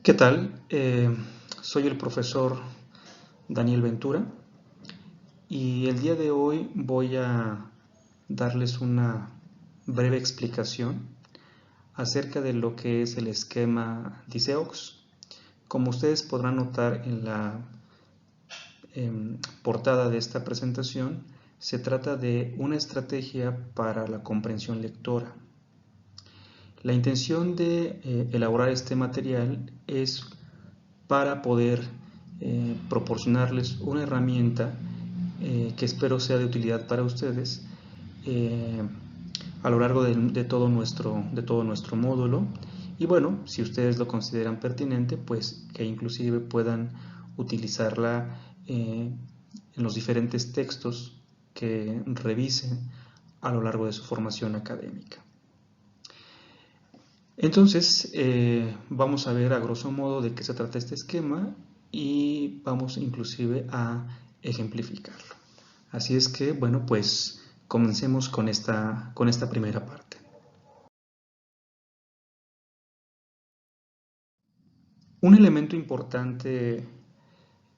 ¿Qué tal? Soy el profesor Daniel Ventura y el día de hoy voy a darles una breve explicación acerca de lo que es el esquema DICEOX. Como ustedes podrán notar en la portada de esta presentación, se trata de una estrategia para la comprensión lectora. La intención de elaborar este material es para poder proporcionarles una herramienta que espero sea de utilidad para ustedes a lo largo de todo nuestro módulo. Y bueno, si ustedes lo consideran pertinente, pues que inclusive puedan utilizarla en los diferentes textos que revisen a lo largo de su formación académica. Entonces, vamos a ver a grosso modo de qué se trata este esquema y vamos inclusive a ejemplificarlo. Así es que, bueno, pues comencemos con esta primera parte. Un elemento importante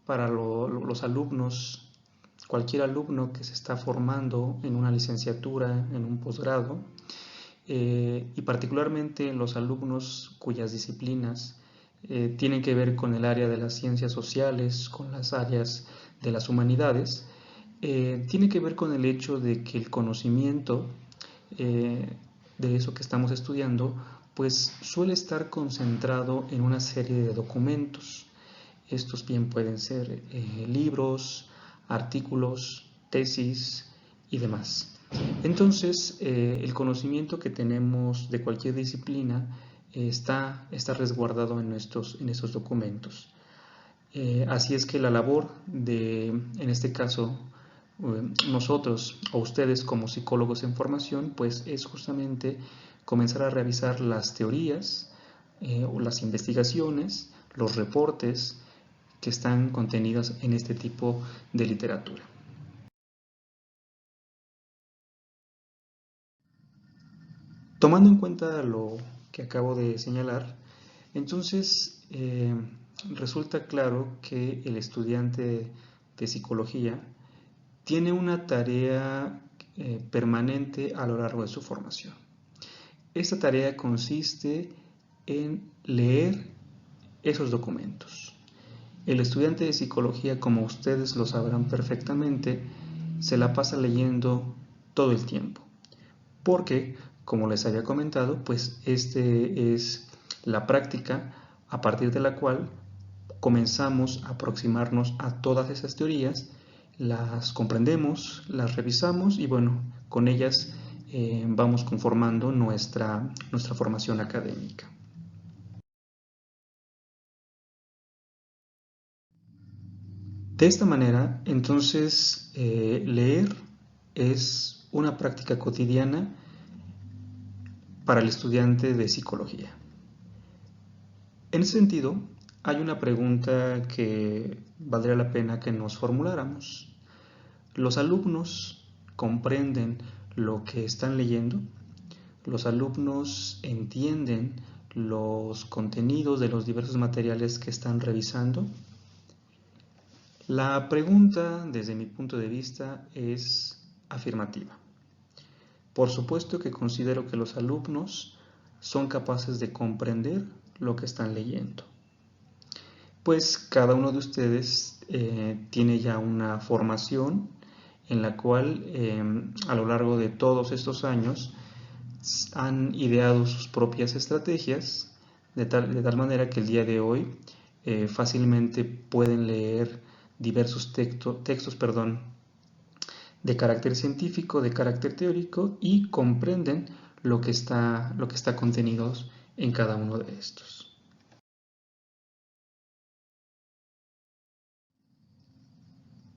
para los alumnos, cualquier alumno que se está formando en una licenciatura, en un posgrado, y particularmente los alumnos cuyas disciplinas tienen que ver con el área de las ciencias sociales, con las áreas de las humanidades, tiene que ver con el hecho de que el conocimiento de eso que estamos estudiando pues suele estar concentrado en una serie de documentos. Estos bien pueden ser libros, artículos, tesis y demás. Entonces, el conocimiento que tenemos de cualquier disciplina está resguardado en estos documentos. Así es que la labor en este caso, nosotros o ustedes como psicólogos en formación, pues es justamente comenzar a revisar las teorías o las investigaciones, los reportes que están contenidos en este tipo de literatura. Tomando en cuenta lo que acabo de señalar, entonces resulta claro que el estudiante de psicología tiene una tarea permanente a lo largo de su formación. Esta tarea consiste en leer esos documentos. El estudiante de psicología, como ustedes lo sabrán perfectamente, se la pasa leyendo todo el tiempo, porque, como les había comentado, pues este es la práctica a partir de la cual comenzamos a aproximarnos a todas esas teorías, las comprendemos, las revisamos y bueno, con ellas vamos conformando nuestra formación académica. De esta manera, entonces, leer es una práctica cotidiana para el estudiante de psicología. En ese sentido, hay una pregunta que valdría la pena que nos formuláramos. ¿Los alumnos comprenden lo que están leyendo? ¿Los alumnos entienden los contenidos de los diversos materiales que están revisando? La pregunta, desde mi punto de vista, es afirmativa. Por supuesto que considero que los alumnos son capaces de comprender lo que están leyendo. Pues cada uno de ustedes tiene ya una formación en la cual a lo largo de todos estos años han ideado sus propias estrategias de tal manera que el día de hoy fácilmente pueden leer diversos textos de carácter científico, de carácter teórico y comprenden lo que está contenido en cada uno de estos.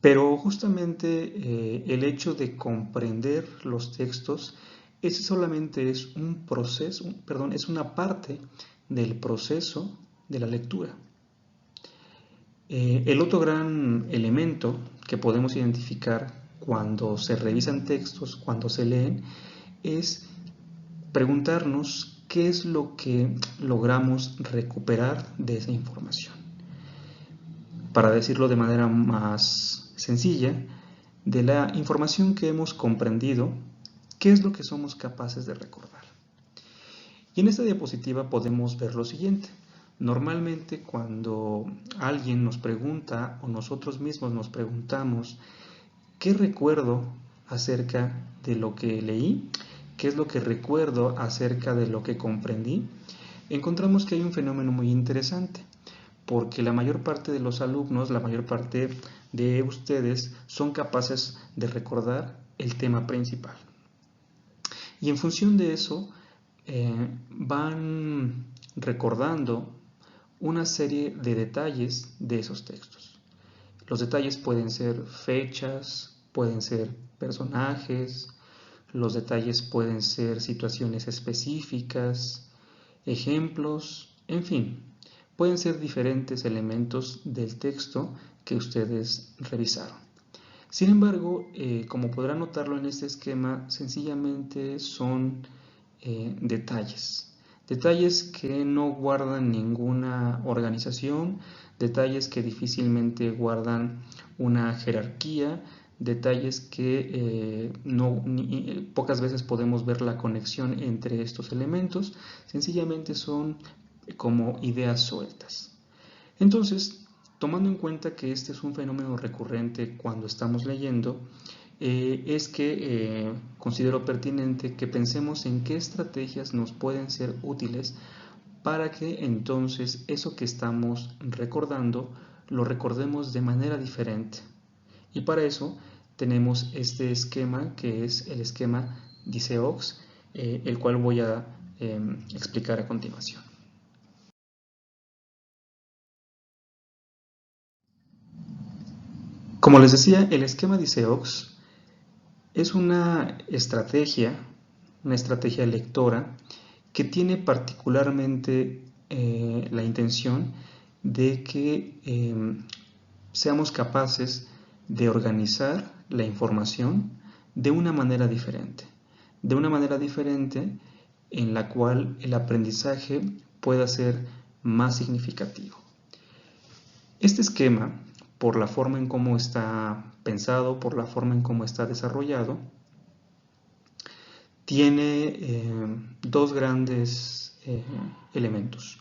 Pero justamente el hecho de comprender los textos, ese solamente es un proceso, es una parte del proceso de la lectura. El otro gran elemento que podemos identificar cuando se revisan textos, cuando se leen, es preguntarnos qué es lo que logramos recuperar de esa información. Para decirlo de manera más sencilla, de la información que hemos comprendido, ¿qué es lo que somos capaces de recordar? Y en esta diapositiva podemos ver lo siguiente. Normalmente cuando alguien nos pregunta o nosotros mismos nos preguntamos ¿qué recuerdo acerca de lo que leí? ¿Qué es lo que recuerdo acerca de lo que comprendí? Encontramos que hay un fenómeno muy interesante, porque la mayor parte de los alumnos, la mayor parte de ustedes son capaces de recordar el tema principal. Y en función de eso, van recordando una serie de detalles de esos textos. Los detalles pueden ser fechas, pueden ser personajes, los detalles pueden ser situaciones específicas, ejemplos, en fin, pueden ser diferentes elementos del texto que ustedes revisaron. Sin embargo, como podrán notarlo en este esquema, sencillamente son detalles. Detalles que no guardan ninguna organización, detalles que difícilmente guardan una jerarquía, detalles que pocas veces podemos ver la conexión entre estos elementos, sencillamente son como ideas sueltas. Entonces, tomando en cuenta que este es un fenómeno recurrente cuando estamos leyendo, es que considero pertinente que pensemos en qué estrategias nos pueden ser útiles para que entonces eso que estamos recordando lo recordemos de manera diferente. Y para eso tenemos este esquema que es el esquema Dice-Ox, el cual voy a explicar a continuación. Como les decía, el esquema Dice-Ox es una estrategia lectora que tiene particularmente la intención de que seamos capaces de organizar la información de una manera diferente en la cual el aprendizaje pueda ser más significativo. Este esquema, por la forma en cómo está pensado, por la forma en cómo está desarrollado, tiene dos grandes elementos.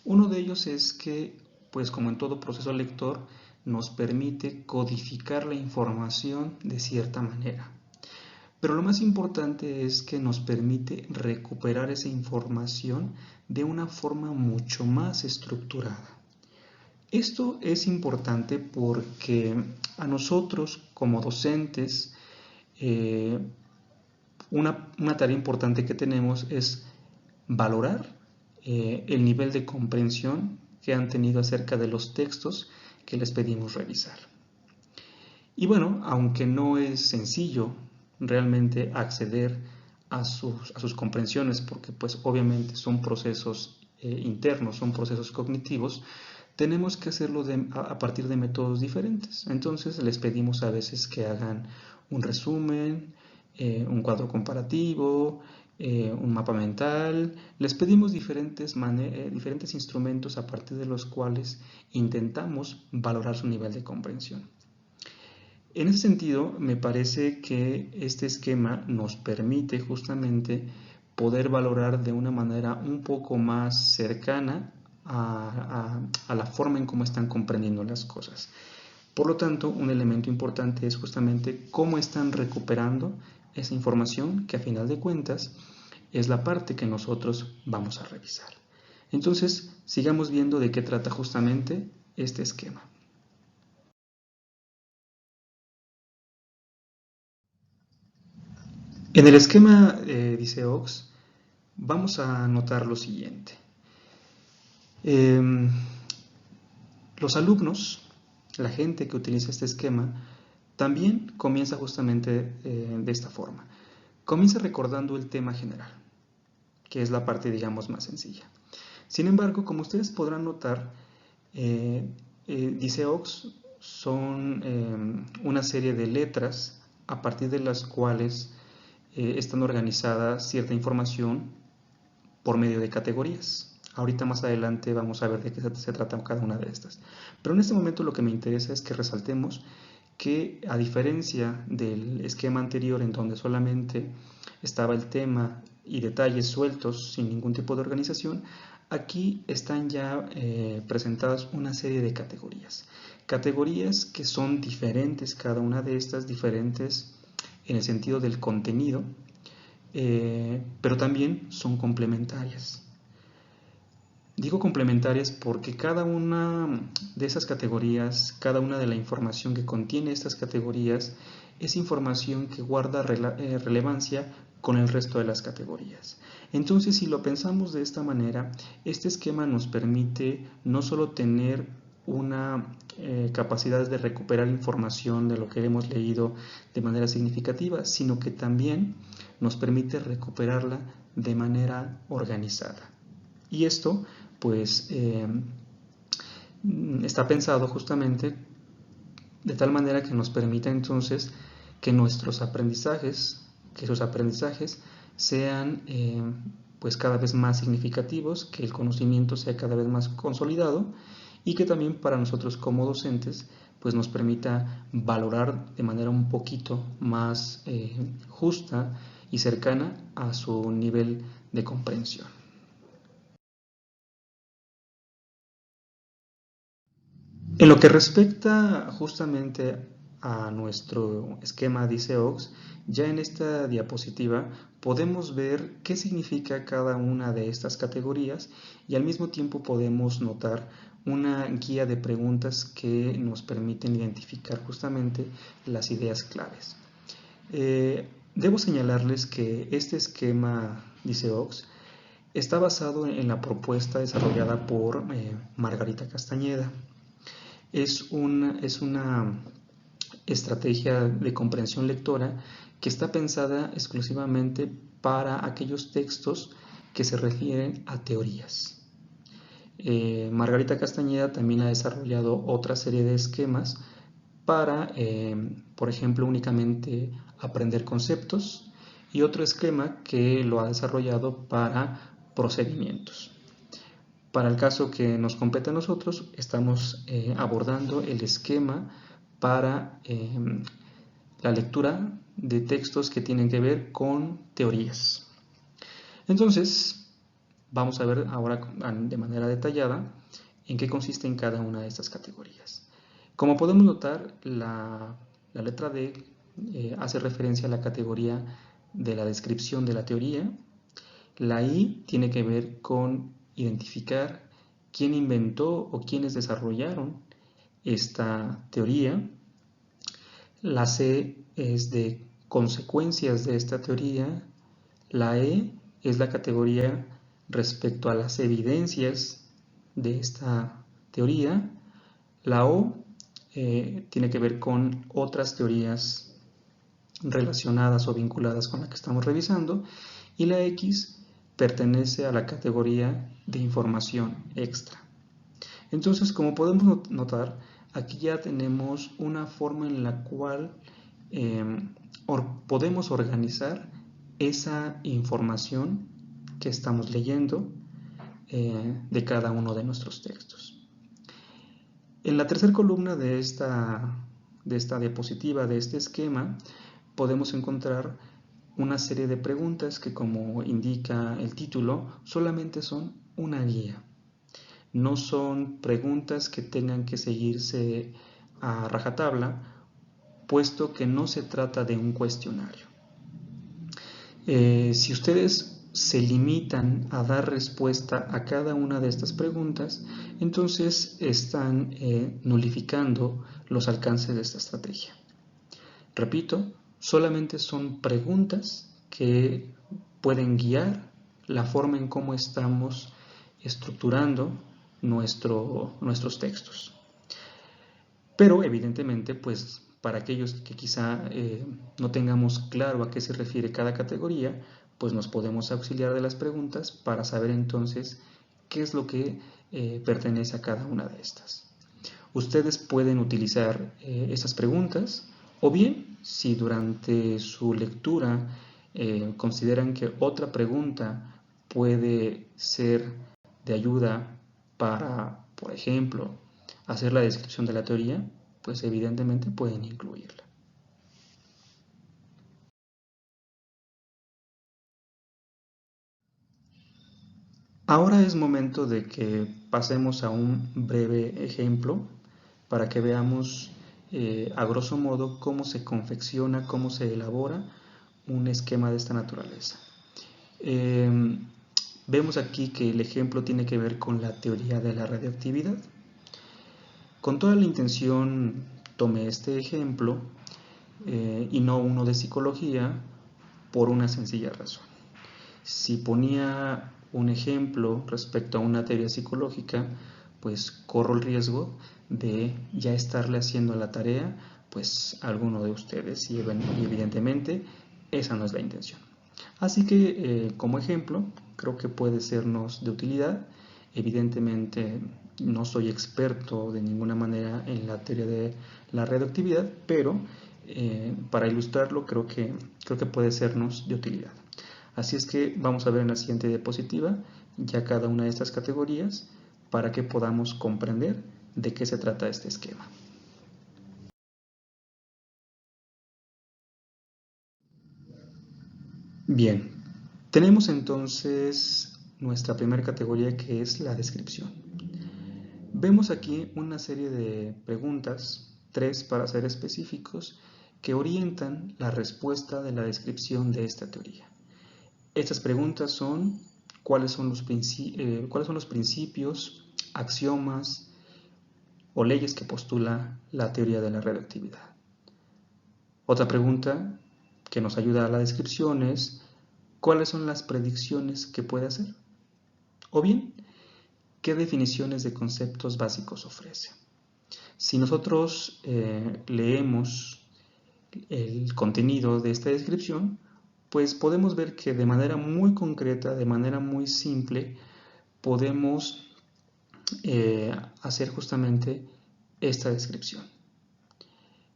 Uno de ellos es que, pues como en todo proceso lector, nos permite codificar la información de cierta manera. Pero lo más importante es que nos permite recuperar esa información de una forma mucho más estructurada. Esto es importante porque a nosotros como docentes, una tarea importante que tenemos es valorar el nivel de comprensión que han tenido acerca de los textos que les pedimos revisar. Y bueno, aunque no es sencillo realmente acceder a sus comprensiones, porque pues obviamente son procesos internos, son procesos cognitivos, tenemos que hacerlo a partir de métodos diferentes. Entonces les pedimos a veces que hagan un resumen, un cuadro comparativo, un mapa mental. Les pedimos diferentes instrumentos a partir de los cuales intentamos valorar su nivel de comprensión. En ese sentido, me parece que este esquema nos permite justamente poder valorar de una manera un poco más cercana a la forma en cómo están comprendiendo las cosas. Por lo tanto, un elemento importante es justamente cómo están recuperando esa información que a final de cuentas es la parte que nosotros vamos a revisar. Entonces, sigamos viendo de qué trata justamente este esquema. En el esquema Dice-Ox vamos a notar lo siguiente. Los alumnos, la gente que utiliza este esquema, también comienza justamente de esta forma. Comienza recordando el tema general, que es la parte, digamos, más sencilla. Sin embargo, como ustedes podrán notar, Dice-Ox son una serie de letras a partir de las cuales están organizadas cierta información por medio de categorías. Ahorita más adelante vamos a ver de qué se trata cada una de estas. Pero en este momento lo que me interesa es que resaltemos que, a diferencia del esquema anterior en donde solamente estaba el tema y detalles sueltos sin ningún tipo de organización, aquí están ya presentadas una serie de categorías. Categorías que son diferentes, cada una de estas diferentes en el sentido del contenido, pero también son complementarias. Digo complementarias porque cada una de esas categorías, cada una de la información que contiene estas categorías, es información que guarda relevancia con el resto de las categorías. Entonces, si lo pensamos de esta manera, este esquema nos permite no solo tener una capacidad de recuperar información de lo que hemos leído de manera significativa, sino que también nos permite recuperarla de manera organizada. Y esto, pues, está pensado justamente de tal manera que nos permita entonces que nuestros aprendizajes, que sus aprendizajes sean pues cada vez más significativos, que el conocimiento sea cada vez más consolidado y que también para nosotros como docentes pues nos permita valorar de manera un poquito más justa y cercana a su nivel de comprensión. En lo que respecta justamente a nuestro esquema DICEOX, ya en esta diapositiva podemos ver qué significa cada una de estas categorías y al mismo tiempo podemos notar una guía de preguntas que nos permiten identificar justamente las ideas claves. Debo señalarles que este esquema DICEOX está basado en la propuesta desarrollada por Margarita Castañeda. Es una estrategia de comprensión lectora que está pensada exclusivamente para aquellos textos que se refieren a teorías. Margarita Castañeda también ha desarrollado otra serie de esquemas para, por ejemplo, únicamente aprender conceptos, y otro esquema que lo ha desarrollado para procedimientos. Para el caso que nos compete a nosotros, estamos abordando el esquema para la lectura de textos que tienen que ver con teorías. Entonces, vamos a ver ahora de manera detallada en qué consiste en cada una de estas categorías. Como podemos notar, la letra D hace referencia a la categoría de la descripción de la teoría. La I tiene que ver con identificar quién inventó o quiénes desarrollaron esta teoría. La C es de consecuencias de esta teoría. La E es la categoría respecto a las evidencias de esta teoría. La O tiene que ver con otras teorías relacionadas o vinculadas con la que estamos revisando. Y la X pertenece a la categoría de información extra. Entonces, como podemos notar, aquí ya tenemos una forma en la cual podemos organizar esa información que estamos leyendo de cada uno de nuestros textos. En la tercera columna de esta diapositiva, de este esquema, podemos encontrar una serie de preguntas que, como indica el título, solamente son una guía. No son preguntas que tengan que seguirse a rajatabla, puesto que no se trata de un cuestionario. Si ustedes se limitan a dar respuesta a cada una de estas preguntas, entonces están nulificando los alcances de esta estrategia. Repito, solamente son preguntas que pueden guiar la forma en cómo estamos estructurando nuestros textos. Pero evidentemente, pues para aquellos que quizá no tengamos claro a qué se refiere cada categoría, pues nos podemos auxiliar de las preguntas para saber entonces qué es lo que pertenece a cada una de estas. Ustedes pueden utilizar esas preguntas, o bien, si durante su lectura consideran que otra pregunta puede ser de ayuda para, por ejemplo, hacer la descripción de la teoría, pues evidentemente pueden incluirla. Ahora es momento de que pasemos a un breve ejemplo para que veamos a grosso modo cómo se confecciona, cómo se elabora un esquema de esta naturaleza. Vemos aquí que el ejemplo tiene que ver con la teoría de la radioactividad. Con toda la intención tomé este ejemplo y no uno de psicología por una sencilla razón. Si ponía un ejemplo respecto a una teoría psicológica, pues corro el riesgo de ya estarle haciendo la tarea pues a alguno de ustedes y evidentemente esa no es la intención. Así que como ejemplo creo que puede sernos de utilidad. Evidentemente no soy experto de ninguna manera en la teoría de la radioactividad, pero para ilustrarlo creo que puede sernos de utilidad. Así es que vamos a ver en la siguiente diapositiva ya cada una de estas categorías para que podamos comprender de qué se trata este esquema. Bien, tenemos entonces nuestra primera categoría, que es la descripción. Vemos aquí una serie de preguntas, 3 para ser específicos, que orientan la respuesta de la descripción de esta teoría. Estas preguntas son: ¿cuáles son los principios, axiomas o leyes que postula la teoría de la radioactividad? Otra pregunta que nos ayuda a la descripción es: ¿cuáles son las predicciones que puede hacer? O bien, ¿qué definiciones de conceptos básicos ofrece? Si nosotros leemos el contenido de esta descripción, pues podemos ver que de manera muy concreta, de manera muy simple, podemos hacer justamente esta descripción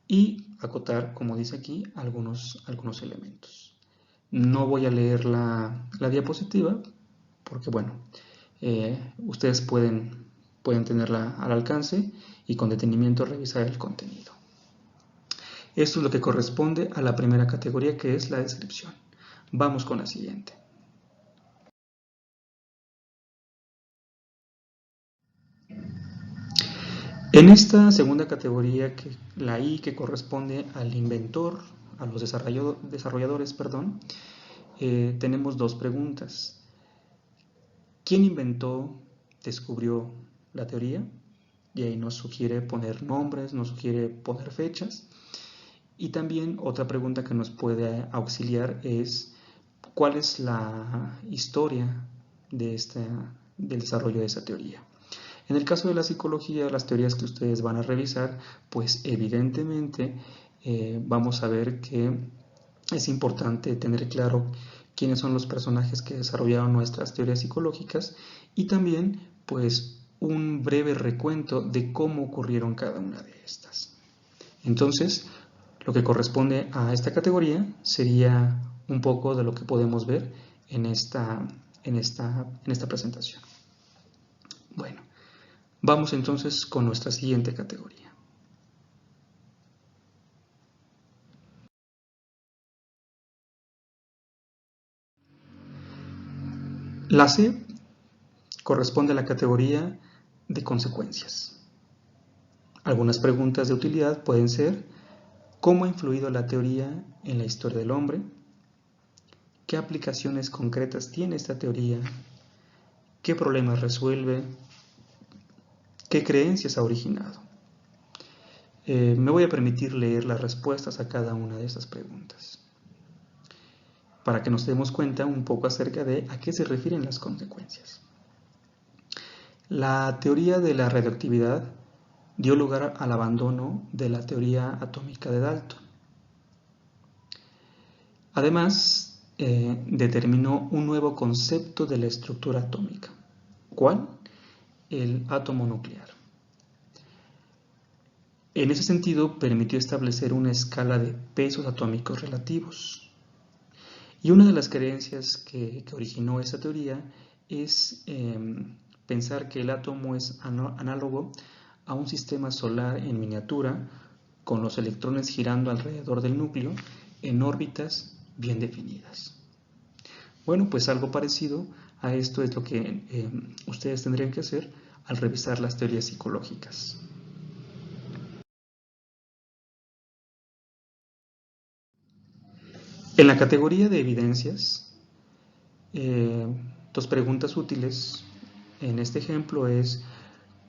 y acotar, como dice aquí, algunos elementos. No voy a leer la diapositiva porque, bueno, ustedes pueden tenerla al alcance y con detenimiento revisar el contenido. Esto es lo que corresponde a la primera categoría, que es la descripción. Vamos con la siguiente. En esta segunda categoría, la I, que corresponde al inventor, a los desarrolladores, tenemos dos preguntas. ¿Quién inventó, descubrió la teoría? Y ahí nos sugiere poner nombres, nos sugiere poner fechas. Y también otra pregunta que nos puede auxiliar es: ¿cuál es la historia del desarrollo de esa teoría? En el caso de la psicología, las teorías que ustedes van a revisar, pues evidentemente vamos a ver que es importante tener claro quiénes son los personajes que desarrollaron nuestras teorías psicológicas y también pues un breve recuento de cómo ocurrieron cada una de estas. Entonces, lo que corresponde a esta categoría sería un poco de lo que podemos ver en esta presentación. Bueno, vamos entonces con nuestra siguiente categoría. La C corresponde a la categoría de consecuencias. Algunas preguntas de utilidad pueden ser: ¿cómo ha influido la teoría en la historia del hombre? ¿Qué aplicaciones concretas tiene esta teoría? ¿Qué problemas resuelve? ¿Qué creencias ha originado? Me voy a permitir leer las respuestas a cada una de estas preguntas para que nos demos cuenta un poco acerca de a qué se refieren las consecuencias. La teoría de la radioactividad dio lugar al abandono de la teoría atómica de Dalton. Además, determinó un nuevo concepto de la estructura atómica. ¿Cuál? El átomo nuclear. En ese sentido, permitió establecer una escala de pesos atómicos relativos. Y una de las creencias que originó esta teoría es pensar que el átomo es análogo a un sistema solar en miniatura, con los electrones girando alrededor del núcleo en órbitas bien definidas. Bueno, pues algo parecido a esto es lo que ustedes tendrían que hacer al revisar las teorías psicológicas. En la categoría de evidencias, dos preguntas útiles en este ejemplo es: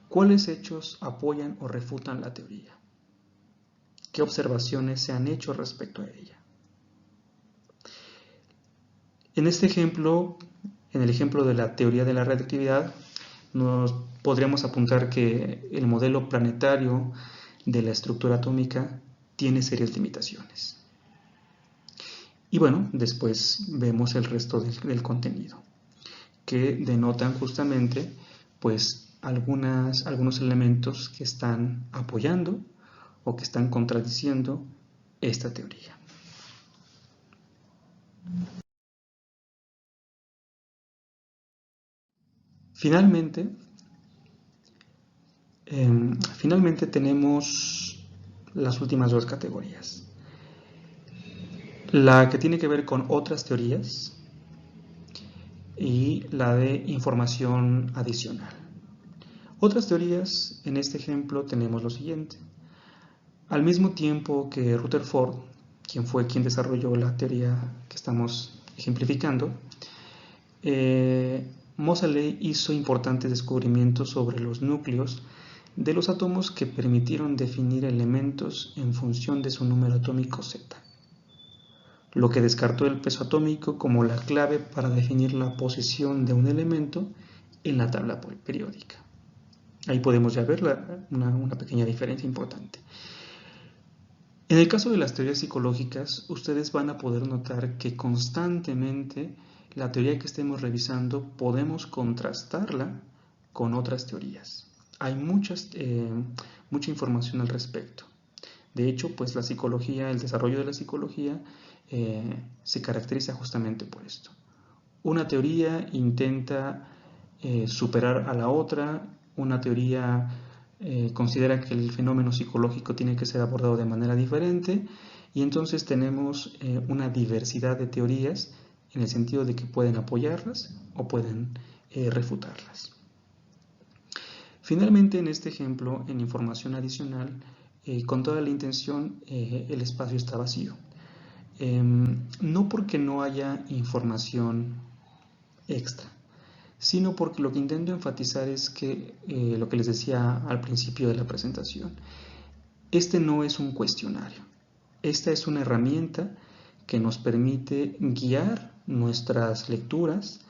¿cuáles hechos apoyan o refutan la teoría? ¿Qué observaciones se han hecho respecto a ella? En este ejemplo, en el ejemplo de la teoría de la radiactividad, nos podríamos apuntar que el modelo planetario de la estructura atómica tiene serias limitaciones. Y bueno, después vemos el resto del contenido, que denotan justamente pues algunos elementos que están apoyando o que están contradiciendo esta teoría. Finalmente tenemos las últimas dos categorías. La que tiene que ver con otras teorías y la de información adicional. Otras teorías, en este ejemplo tenemos lo siguiente. Al mismo tiempo que Rutherford, quien desarrolló la teoría que estamos ejemplificando, Moseley hizo importantes descubrimientos sobre los núcleos de los átomos que permitieron definir elementos en función de su número atómico Z, lo que descartó el peso atómico como la clave para definir la posición de un elemento en la tabla periódica. Ahí podemos ya ver una pequeña diferencia importante. En el caso de las teorías psicológicas, ustedes van a poder notar que constantemente la teoría que estemos revisando podemos contrastarla con otras teorías. Hay mucha información al respecto. De hecho, pues la psicología, el desarrollo de la psicología se caracteriza justamente por esto. Una teoría intenta superar a la otra, una teoría considera que el fenómeno psicológico tiene que ser abordado de manera diferente, y entonces tenemos una diversidad de teorías en el sentido de que pueden apoyarlas o pueden refutarlas. Finalmente, en este ejemplo, en información adicional, con toda la intención, el espacio está vacío. No porque no haya información extra, sino porque lo que intento enfatizar es que lo que les decía al principio de la presentación, este no es un cuestionario, esta es una herramienta que nos permite guiar nuestras lecturas,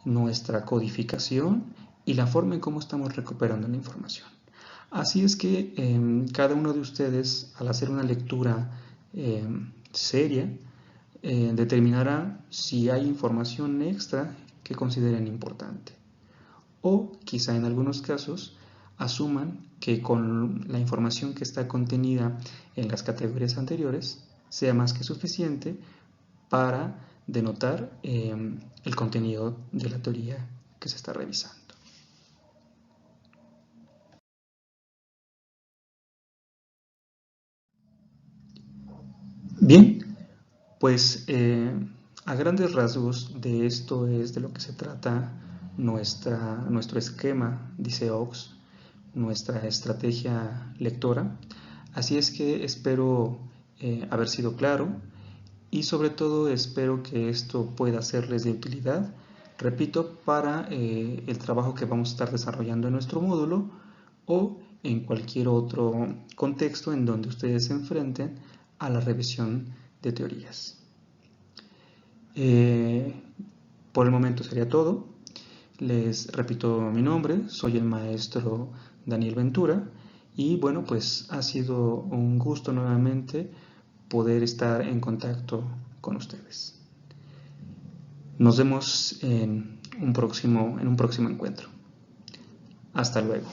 nuestra codificación y la forma en cómo estamos recuperando la información. Así es que cada uno de ustedes, al hacer una lectura seria, determinará si hay información extra que consideren importante. O quizá en algunos casos asuman que con la información que está contenida en las categorías anteriores sea más que suficiente para denotar el contenido de la teoría que se está revisando. Bien, pues a grandes rasgos de esto es de lo que se trata nuestro esquema, dice Ox, nuestra estrategia lectora. Así es que espero haber sido claro y sobre todo espero que esto pueda serles de utilidad, repito, para el trabajo que vamos a estar desarrollando en nuestro módulo o en cualquier otro contexto en donde ustedes se enfrenten a la revisión de teorías. Por el momento sería todo. Les repito mi nombre, soy el maestro Daniel Ventura y bueno, pues ha sido un gusto nuevamente poder estar en contacto con ustedes. Nos vemos en un próximo encuentro. Hasta luego.